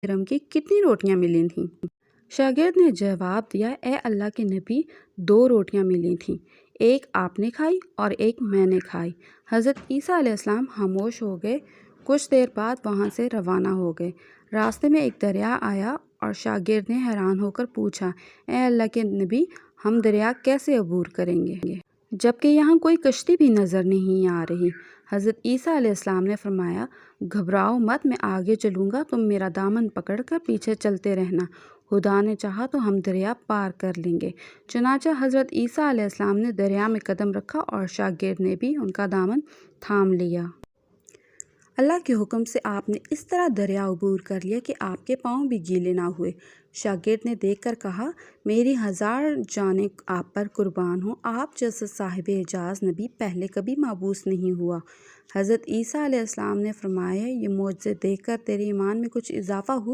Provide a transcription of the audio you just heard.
درہم کی کتنی روٹیاں ملی تھیں؟ شاگرد نے جواب دیا، اے اللہ کے نبی، 2 روٹیاں ملی تھیں، ایک آپ نے کھائی اور ایک میں نے کھائی۔ حضرت عیسیٰ علیہ السلام خاموش ہو گئے۔ کچھ دیر بعد وہاں سے روانہ ہو گئے۔ راستے میں ایک دریا آیا اور شاگرد نے حیران ہو کر پوچھا، اے اللہ کے نبی، ہم دریا کیسے عبور کریں گے جبکہ یہاں کوئی کشتی بھی نظر نہیں آ رہی؟ حضرت عیسیٰ علیہ السلام نے فرمایا، گھبراؤ مت، میں آگے چلوں گا، تم میرا دامن پکڑ کر پیچھے چلتے رہنا، خدا نے چاہا تو ہم دریا پار کر لیں گے۔ چنانچہ حضرت عیسیٰ علیہ السلام نے دریا میں قدم رکھا اور شاگرد نے بھی ان کا دامن تھام لیا۔ اللہ کے حکم سے آپ نے اس طرح دریا عبور کر لیا کہ آپ کے پاؤں بھی گیلے نہ ہوئے۔ شاگرد نے دیکھ کر کہا، میری 1000 جانیں آپ پر قربان ہوں، آپ جیسا صاحب اعجاز نبی پہلے کبھی مبعوث نہیں ہوا۔ حضرت عیسیٰ علیہ السلام نے فرمایا، یہ معجزے دیکھ کر تیرے ایمان میں کچھ اضافہ ہوا؟